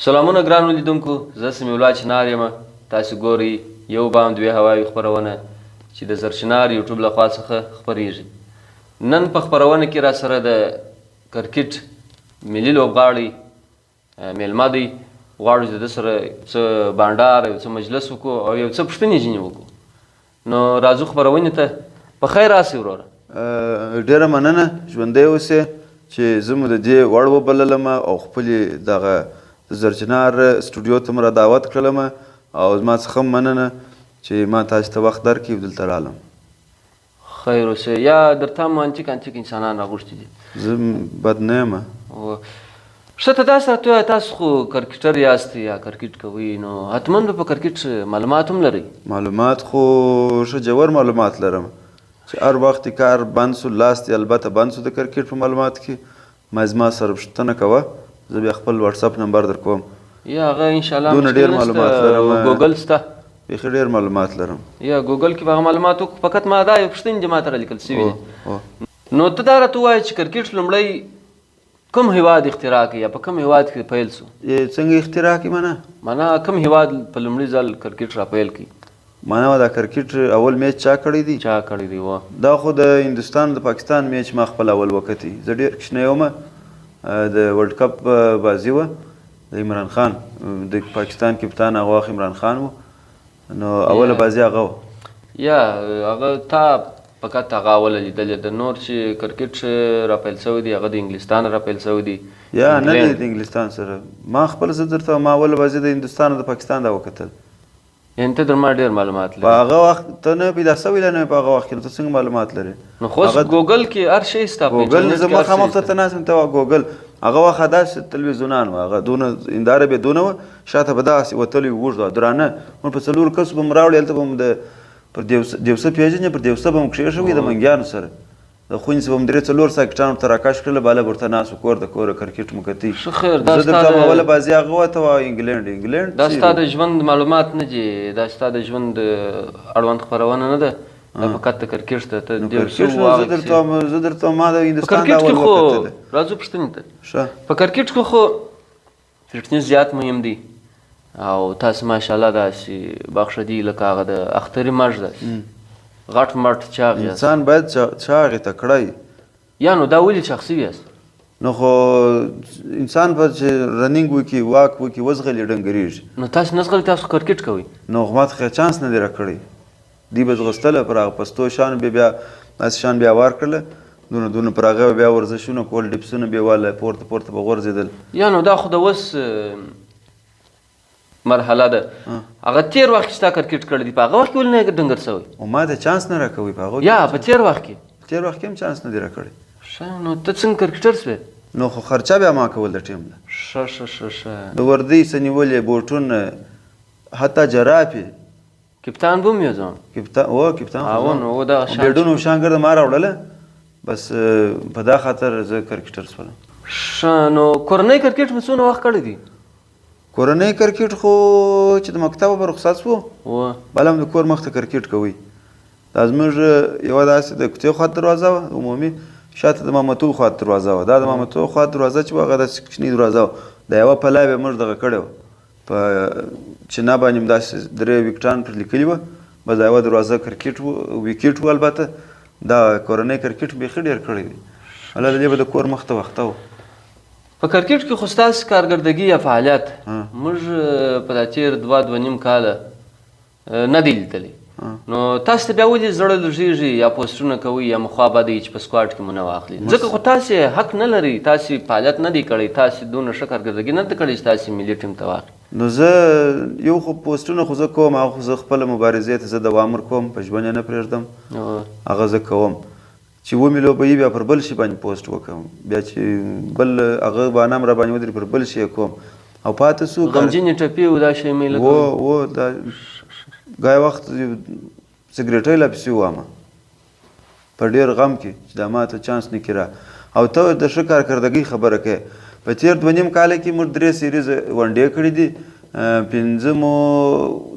سلامونه ګرانو لیدونکو، زه سمیع الله چنار یم. تاسې ګورئ یو بام دوې هواوې خپرونه چې د زرچنار یوټیوب له خوا څخه خپریږي. نن په خپرونه کې راسره د کرکټ ملي لوبغاړی میلمه دی. غواړو چې د ده سره څه بانډار، یو څه مجلس وکړو او یو څه پوښتنې ځینې وکړو. نو راځو خپرونې ته. په خیر راسئ وروره. ډېره مننه، ژوندی اوسې چې زه مو د دې وړ وبللم او خپلې دغه زرچنار سټوډیو ته مو را دعوت کړلم او زما څخه هم مننه چې ما تاسو ته وخت درکړي دلته رالم. خیر اوسې. یا درته هم انتیک انسانان راغوښتي دي؟ زه بد نه یم. ښه، ته داسې راته ووایه، تاسو خو کرکټر یاست یا کرکټ کوئ، نو حتما به په کرکټ معلومات هم لرئ. معلومات خو ښه جوور معلومات لرم چې هر وخت کار بند سو، لاس دې البته بند سو د کرکټ په معلوماتو کې. ما زما سره پوښتنه کوه، زه بیا خپل واتساپ نمبر در کوم. یا هغه انشاءالله دونه ډېر معلومات لرم. ګوګل شته؟ بیخي ډېر معلومات لرم. یا ګوګل کې به هغه معلومات وکړو. فقط ما دا یو پوښتنې دي ما ته رالیکل سوي دي. نو ته دا راته ووایه چې کرکټ لومړی کوم هیواد اختراع کړي یا په کوم هیواد کې پیل سو؟ څنګه اختراع کړي؟ معنا کوم هیواد په لومړي ځل کرکټ را پیل کړي؟ معنا دا کرکټ اول میچ چا کړی دی؟ چا کړی دی؟ و دا خو د هندوستان د پاکستان میچ ما خپل اول وکتی. زه ډېر کوچنی وم، د ورلډ کپ بازي وه د عمران خان، د پاکستان کپتان هغه وخت عمران خان و. نو اوله بازي هغه وه. یا هغه تا فقط هغه اوله لیدلې ده؟ نور چې کرکټ را پیل سوی دی هغه د انګلستان را پیل سوی دی؟ یا نه دی د انګلستان سره. ما خپل زه درته ما اوله بازي د هندوستان او د پاکستان دا وکتل. یعنې ته در ما ډېر معلومات لري. په هغه وخت ته نه پیدا سوی لا نه، په هغه وخت کې ته څنګه معلومات لري؟ نو خو ګوګل کې هر شی ستا په ګوګل زه مخامخ ته ناست یم. ته ګوګل هغه وخت داسې تلویزیونان وه، هغه دونه هنداره به دونه وه، شاته به داسې وتلی اوږد وه درانه. موږ په څلورو کسو به م راوړي، هلته به م د پر دیوسه پېژنې، پر دیوسه به م کښېښوي د منګیانو سره. د خونې څه به م درې څلور ساکټان ورته راکش کړله، بالګ ورته ناست و، کور د کوره کرکټ مو کتئ. ښه خیر. زه درته اوله بازي هغه وه، ته وایه انګلینډ. دا ستا د ژوند معلومات نه دي، دا ستا د ژوند اړوند خپرونه نه ده، دا فقط د کرکټ ده. ته ډېر څه زه درته ما د هندوستان دا اول وکتله. راځو پوښتنې ته. ښه. په کرکټ کې خو فټنس زیات مهم دی او تاسو ماشاءالله داسې بخښه دي لکه هغه د اختري مژ ده، غټ مټ چاغ یاست. انسان باید چاغې تکړه وي. یا نو دا ولې چاغ سوي یاست؟ نو خو انسان به چې رننګ وکړي، واک وکړي، وزغلي ډنګرېږي. نو تاسو نه ځغلئ، تاسو کرکټ کوئ. نو ما ته چانس نه دی راکړی. دوی به ځغستله پر هغه پستو شان، بیا داسې شان بیا وار کړله، دونه پر هغه بیا ورزشونه کول، ډپسونه بیا واله پورته پورته به غورځېدل. یا نو دا خو د اوس مرحله ده. هغه تېر وخت کې ستا کرکټ کړی دی، په هغه وخت کې ولې نه ډنګر سوی؟ او ما ته چانس نه راکوي په هغه. یا په تېر وخت کې؟ تېر وخت کې هم چانس نه دی راکړی. ښه. نو ته څنګه کرکټر سوې؟ نو خو خرچه بیا ما کول د ټیم ده. ښه. د وردۍ څه نیولې، بوټونه، حتی جرابې. کپتان به هم یو ځوان؟ کپتان نو دغه شان بیډونه شانګرده ما راوړله، بس په دا خاطر زه کرکټر شولم. ښه. نو کورنۍ کرکټ مو څونه وخت کړی دی؟ کورنۍ کرکټ خو چې د مکتبه به رخصت شو، بل هم د کور مخ ته کرکټ کوئ. دا زموږ یوه داسې د کوڅې خواته دروازه وه عمومي، شاته د مامتو خواته دروازه وه. دا د مامتو خواته دروازه چې وه هغه داسې کوچنۍ دروازه وه، د یوه پله به موږ دغه کړې وه، په چینه باندې م داسې درې ویکټان پر لیکلي وه، بس دا یوه دروازه کرکټ و، ویکټ و. البته دا کورنۍ کرکټ بیخي ډېر کړی دی، الله د دې به د کور مخ ته وخته و. په کرکټ کې خو ستاسې کارګردګي یا فعالیت موږ په دا تېر 2.5 کاله نه دی لیدلی. نو تاسو ته بیا ولې زړه لږېږي یا پوسټونه کوئ یا مخوا بدوي چې په سکواډ کې مو نه واخلي؟ ځکه خو تاسې حق نه لرئ، تاسې فعالیت نه دی کړی، تاسې دونه ښه کارګردګي نه ده کړې چې تاسې ملي ټیم ته واخلي. نو زه یو خو پوسټونه خو زه کوم، هغه خو زه خپله مبارزې ته زه دوام ورکوم، په ژوند یې نه پرېږدم، هغه زه کوم. چې ومې لوبوي بیا پر بل شي باندې پوسټ وکړم، بیا چې بل هغه بهانه م را باندې ودري پر بل شي یې کوم. او پاتې سو غمجنې ټپې و دا شی مې لکه دا ګای وخت سګرېټۍ لا پسې وامه په ډېر غم کې چې دا ما ته چانس نه کړه. او ته د ښه کارکردګۍ خبره کوې. په تېر 2.5 کاله کې موږ 3 سیریزه ونډې کړي دي، 5 مو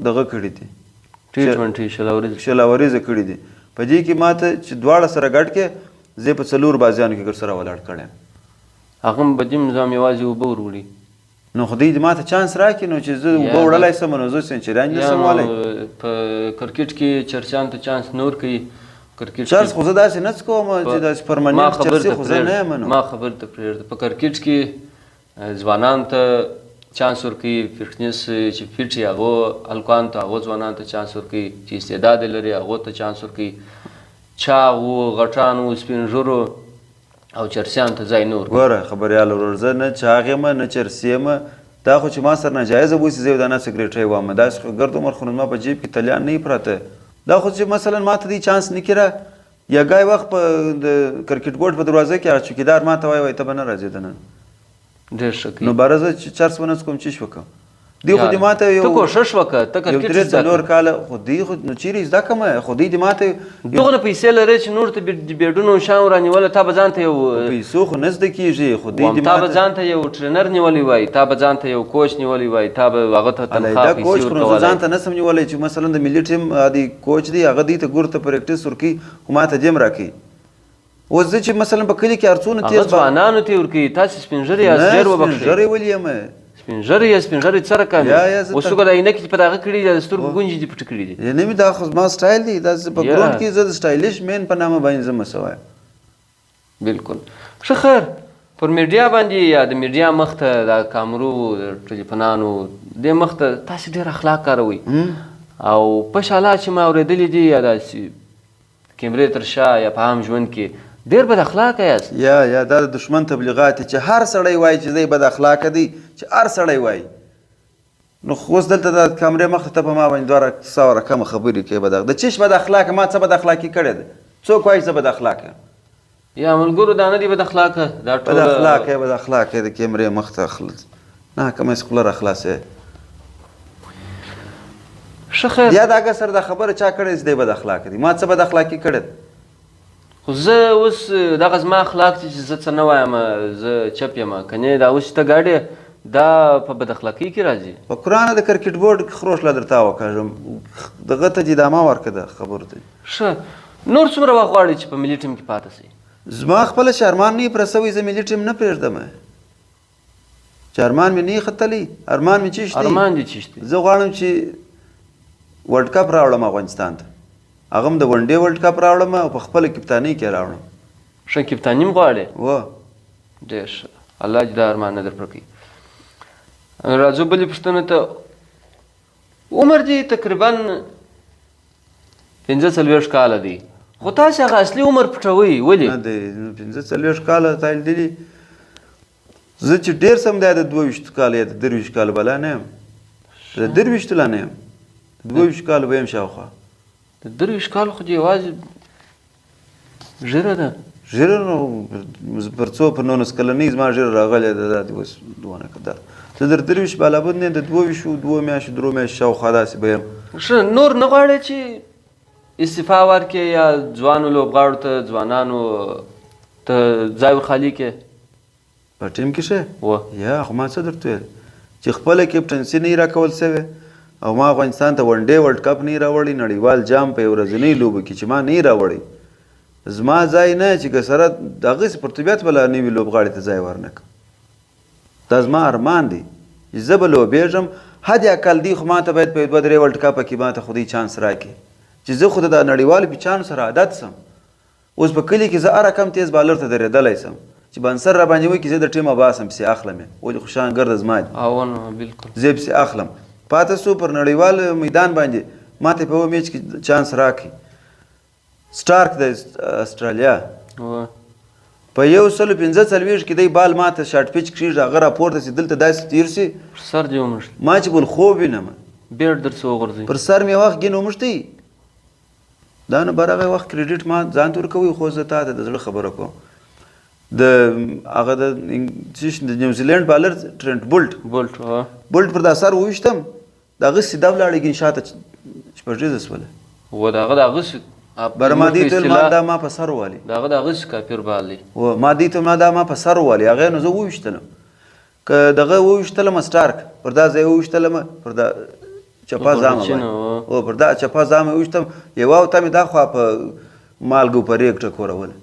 دغه کړي دي، ټي20 شلاوریزه کړي دي. په دې کې ما ته چې دواړه سره ګډ کې زه په 4 بازیانو کې سره ولاړ کړی یم. هغه هم بدیم نظام یوازې اوبه وروړي؟ نو خو دوی ما ته چانس راکړي نو چې زه اوبه وړلی سم نو زه سینچریان نشم ولی په کرکټ کې چرسیانو ته چانس نور کوي کرکټ چانس خو زه داسې نه څکوم چې داسې پرمننټ چرسي خو زه نه یم نو ما خبر ته پرېږده په کرکټ کې ځوانانو ته چانس ورکوي فټنس چې فټ وي هغو هلکانو ته هغو ځوانانو ته چانس ورکوي چې استعداد یې لري هغو ته چانس ورکوي چاغو غټانو سپین ږیرو او چرسیانو ته ځای نه ورکوي ګوره خبریال ورور زه نه چاغ یم نه چرسي یم دا خو چې ما سره ناجایزه بوسي زه یو دانه سګرېټی وم داسې خو ګرد عمر خو زما په جیب کې تلیان نه وي پراته دا خو چې مثلا ما ته دې چانس نه کړه یا ګای وخت په د کرکټ بورډ په دروازه کې هغه چوکیدار ما ته وایي ته به نه راځې دننه ډېر ښه کوي نو باره زه چې چرس ونه څکوم چیش وکړم دی خو دې ما ته ته کوښښ وکړه ته یو درې څلور کاله خو دوی خو نو چیرې زده کړمه خو دوی دې ما ته دوغره پیسې لرې چې نور ته بیډونو شان رانیوله تا به ځان ته یو پیسو خو نه زده کېږي خو دوی دې تا به ځان ته یو ټرینر نیولی وای تا به ځان ته یو کوچ نیولی وای تا به هغه ته تنخواه پیسې کوچ خو ورکولی ځان ته نه سم نیولی چې مثلا د ملي ټیم عادي کوچ دی هغه دوی ته ګور ته پریکټس ورکوي خو ما ته جیم راکوي اوس زه چې مثلا په کلي کې هر څونه تیز ځوانانو ته ورکوي تاسې سپین ږیري یاست ډېر وبخښئ سپین ږیری ولې یم سپین ږیري یا سپین ږیري څه رقم اوس وګوره عینکې چې په دغه کړي دي د سترګو ګونجې دې پټې کړي دي نه مې دا خو زما سټایل دی دا په ګراوند کې زه د سټایلیش مین په نامه باندې زه مسوی بلکل ښه خیر پر میډیا باندې یا د میډیا مخ ته د کامرو د ټلیفونانو دې مخ ته تاسې ډېر اخلاق کاروئ او په شاله چې ما اورېدلي دي یا داسې کیمرې تر شا یا په عام ژوند کې ډېر بد اخلاقه یاست یا دا د دشمن تبلیغات چې هر سړی وایي چې دی بد اخلاقه دی چې هر سړی وایي نو خو اوس دلته د کامرې مخ ته په ما باندې دوه سوه کمه خبرې کوي د چیش بد اخلاقه ما څه بد اخلاقي کړې ده څوک وایي زه بد اخلاقه یا ملګرو دا نه دي بد اخلاقه دا بد اخلاقه بد اخلاقه د کیمرې مخ ته خلص نه کومه سکولر اخلاصه ښه خیر یا دا اګه سره دا خبره چا کړې دی بد اخلاقه دي ما څه بد اخلاقي کړې خو زه اوس دغه زما اخلاق دي چې زه څه نه وایم زه چپ یم کنې دا اوس چې ته ګاډې دا په بد اخلاقۍ کې راځي په قرآن د کرکټ بورډ خروش لا درته وکړم دغه ته دې دامه ورکړه د خبرو ته ښه نور څومره وخت غواړئ چې په ملي ټیم کې پاته شئ زما خپله چې ارمان نه پوره سوی زه ملي ټیم نه پرېږدم چې ارمان مې نه ختلی ارمان مې چیش دی ارمان دې چیش دی زه غواړم چې ورلډ کپ راوړم افغانستان ته هغه هم د ون ډے ورلډ کپ راوړم او په خپله کپتانۍ کې راوړم ښه کپتاني هم غواړې و ډېر ښه الله دې دا ارمان نه در پوره کوي راځو بلې پوښتنې ته عمر دې تقریبا 45 کاله دی خو تاسې هغه اصلي عمر پټوئ ولې نه دی 45 کاله تا لیدلي زه چې ډېر سم دی د 22 کاله یا د 23 کاله بلا نه یم د 23 لا نه یم 22 کاله به یم شاوخوا د 23 کالو خو دې یوازې ژیره ده ژیره نو پر څو پر 19 کلنۍ زما ژیره راغلې ده دا دې اوس دونه قدر زه در 23 بالابود نه د 22 2 میاشتې 3 میاشتې شاوخوا داسې به یم ښه نور نه غواړې چې استعفا ورکړې یا ځوانو لوبغاړو ته ځوانانو ته ځای ورخالي کړې په ټیم کې شه و یا خو ما څه درته ویل چې خپله کیپټنسي نه راکول سوې او ما افغانستان ته ون ډے ورلډ کپ نه راوړی نړیوال جام په ورځنۍ لوبو کې چې ما نه راوړی زما ځای نه چې که سره دغسې پر طبیعت بله نوي لوبغاړي ته ځای ورنکړم دا زما ارمان دی چې زه به لوبېږم حد اقل دی خو ما ته باید په 2-3 ورلډ کپه کې ما ته خو چانس راکړي چې زه خو د نړیوالو پیچانو سره عادت سم اوس په کلي کې زه هره کم تیز بالر ته درېدلی سم چې بنسر را باندې وکړي زه د ټیمه باسم پسې اخلم یې ولې خو شان ګرده زما دي بلکل زه پسې اخلم پاته سو پر نړیوال میدان باندې ما ته په یوه میچ کې چانس راکړي سټارک د استرالیا په 145 کې دی بال ما ته شاټ پیچ کړي هغه راپورته سي دلته داسې تیر سي سر دې ومشت ما چې بل خوب وینم بیټ درڅ وغورځي پر سر مې وخت ګین ومشتي دا نه بر هغه وخت کریډیټ ما ځان ته ورکوي خو زه تا ته د زړه خبره کوم د هغه د نیوزیلینډ بالر ټرنټ بولټ پر دا سر وویشتم د هغه سیده ولاړې ګین شاته شپږیزه سوله و د هغه د هغه برما دې ته ما دا ما په سر والي د هغه د هغه کافر بال دی و ما دې ته ما دا ما په سر والي هغه نو زه وویشتلم که دغه وویشتلم سټارک پر دا ځای وویشتلم پر دا چپا زامه او پر دا چپا زامه وویشتم یوه ته مې دا خوا په مالګو په ریک ټکورول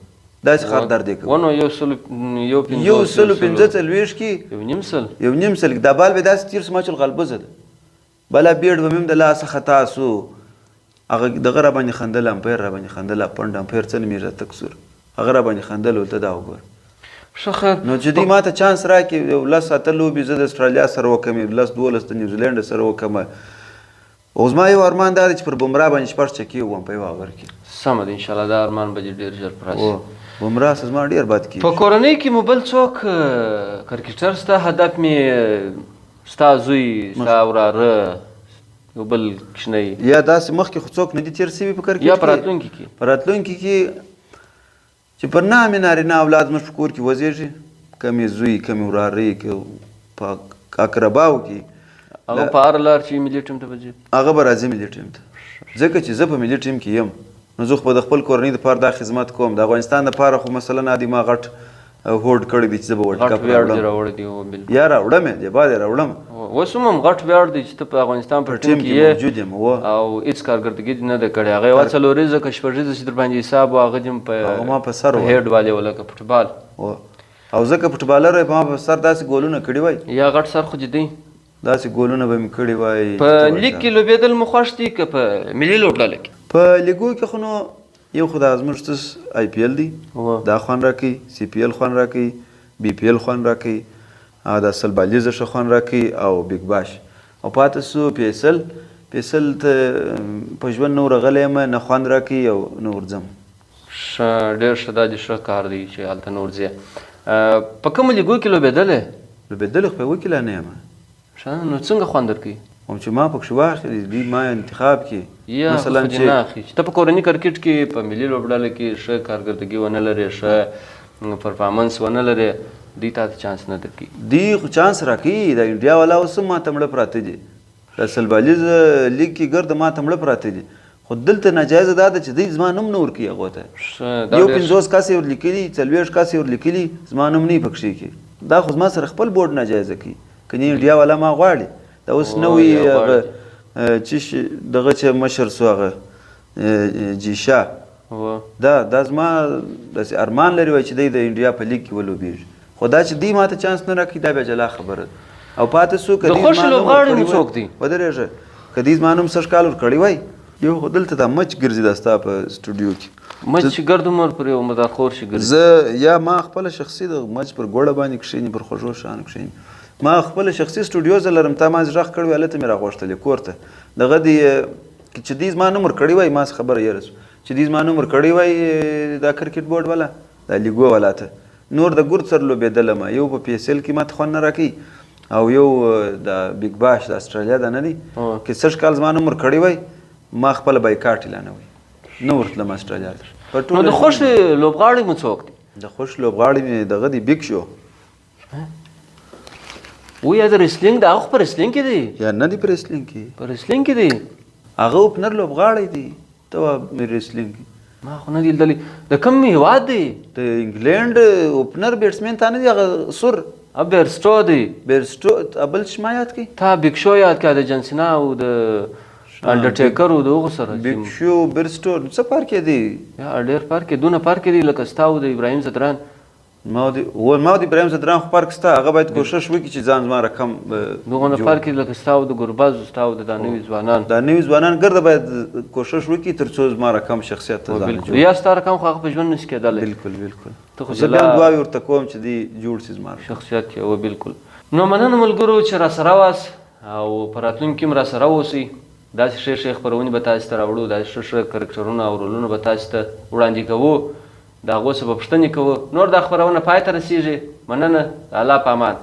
داسې خر درد یې کوي. ونه یو سلو پنځه څلوېښت کې یو نیم سل دا بال به داسې تېر سو ما چې الغلبزه ده بله بیډ به مې هم د لاسه خطا سو هغه دغه را باندې خندل امپیر را باندې خندل پنډ امپیر څه نومېږي تک سور هغه را باندې خندل ورته دا وګوره ښه خیر نو چې دوی ما ته چانس راکړي یو 10 اته لوبې زه د اسټرالیا سره وکړم 10 12 د نیوزیلینډ سره وکړم اوس ما یو ارمان دا دی چې پر بمرا باندې شپږ چکې ووم په یو اوور کې. سمه ده انشاءالله دا ارمان به ډېر ژر پوره شي. بمرا سه زما ډېر بد کېږي. په کورنۍ کې مو بل څوک کرکټر ستا هدف مې ستا زوی ستا وراره یو بل کوچنی یا داسې مخکې خو څوک نه دي تېر سوي په کرکټ یا په راتلونکي کې په راتلونکي کې چې پر نامې نارینه اولاد زموږ په کور کې وزېږي کم یې زوی کم یې وراره که په اقرباو کې هغه په هر لار چې ملي ټیم ته به ځي هغه به راځي ملي ټیم ته ځکه چې زه په ملي ټیم کې یم نو زه خو به د خپل کورنۍ دپاره دا خدمت کوم د افغانستان دپاره خو مثلا ادي ما غټ هوډ کړی دی چې زه به ورلډ کپ راوړم یا راوړم یې دی بعد راوړم اوس هم غټ ویاړ دی چې ته په افغانستان په ټیم کې موجود یم او هېڅ کارکردګي دې نه ده کړې هغه یوه څلوریزه که شپږیزه چې در باندې حساب و هغه دې هم په هیډ والې و لکه فوټبال او زه که فوټبالر وای په ما په سر داسې ګولونه کړي وای یا غټ سر خو جدي داسې ګولونه به مې کړي وای په لیګ کې لوبېدل مو خوښ دي که په ملي لوبډله کې په لیګو کې خو نو یو خو دا زموږ څه آی پی ایل دی دا خوند راکوي سی پی ایل خوند راکوي بی پی ایل خوند راکوي او دا سلبالیزه ښه خوند راکوي او بیګ باش او پاته سو پیسل ته په ژوند نه ورغلی یم نه خوند راکوي او نه ورځم ښه ډېر ښه دا دې ښه کار دی چې هلته نه ورځې په کومو لیګو کې لوبېدلی خو په یوه کې لا نه یم ښه نو څنګه خوند درکوي هم چې ما پکښې واخلي دوی ما انتخاب کړي یا مثلا چې ته په کورني کرکټ کې په ملي لوبډله کې ښه کارکردګي ونه لرې ښه پرفارمنس ونه لرې دوی تا ته چانس نه درکوي دوی خو چانس راکوي د انډیا والا اوس هم ما ته مړه پراته دي د سلبالیز لیګ کې ګرد ما ته مړه پراته دي خو دلته ناجایزه دا ده چې دوی زما نوم نه ورکوي هغو ته یو 50 کس یې ورلیکلي 40 کس یې ورلیکلي زما نوم نه یې پکښې کړي دا خو زما سره خپل بورډ ناجایزه کوي که نه انډیا والا ما غواړي دا اوس نوی هغه چې دغه چې مشر سو هغه جیشا دا زما داسې ارمان لري وای چې دی د انډیا په لیګ کې ولوبېږي خو دا چې دی ما ته چانس نه راکوي دا بیا جلا خبره ده او پاته سو که د خوښ لوبغاړي مو څوک دي ودرېږه که دی زما نوم سږ کال ورکړی وای یو خو دلته دا مچ ګرځي دا ستا په سټوډیو کې مچ چې ګرد عمر پر یو مدارخور شي ګرځي زه یا ما خپله شخصي د مچ پر ګوړه باندې کښېني پر خوږو شیانو کښېني ما خپله شخصي سټوډیو زه لرم تا ما غږ کړی وی هلته مې راغوښتلې کور ته دغه دی چې دی زما نوم ورکړی وای ما څه خبره یېره سو چې دی زما نوم ورکړی وای دا کرکټ بورډ والا دا لیګو والا ته نور د ګورد سره لوبېدلم یو په پی ایس ایل کې ما ته خوند نه راکوي او یو د بیګ باش د اسټرالیا دا نه دی که سږ کال زما نوم ورکړی وای ما خپله بایکاټ اعلانوي نه ورتلم اسټرالیا ته نو د خوښ لوبغاړي مو څوک دي د خوښ لوبغاړي مې دغه دی بیګ شو و یا د ریسلینګ د هغه په ریسلینګ کې دی یا نه دی په ریسلینګ کې په ریسلینګ کې دی هغه اوپنر لوبغاړی دی ته وا ریسلینګ ما خو نه دی لیدلی د کوم هېواد دی د انګلینډ اوپنر بیټسمین تا نه دی هغه سور بیرسټو دی بیرسټو بل چې ما یاد کړي تا بیګ شو یاد کړه د جنسینا او د انډرټیکر او د هغو سره بیګ شو بیرسټو څه فرق یې دی یا ډېر فرق یې دونه فرق یې دی لکه ستا او د ابراهیم زدران ما د ابراهیم زدران خو فرق شته هغه باید کوشش وکړي چې ځان زما رقم دغونه فرق یې لکه ستا او د ګربز ستا او د دا نوي ځوانان ګرده باید کوشش وکړي تر څو زما رقم شخصیت ته ځان جوړ یا ستا رقم خو هغه په ژوند نشي کېدلی بالکل زه بیا دعاوې ورته کوم چې دی جوړ شي زما شخصیت یې بالکل نو مننه ملګرو چې راسره واست او په راتلونکي هم راسره اوسئ داسې ښې خپرونې به تاسو ته راوړو داسې ښه کرکټرونه او رولونه به تاسو ته وړاندې کوو د هغو څه به پوښتنې کوو نور دا خپرونه پای ته رسیږي مننه الله په امان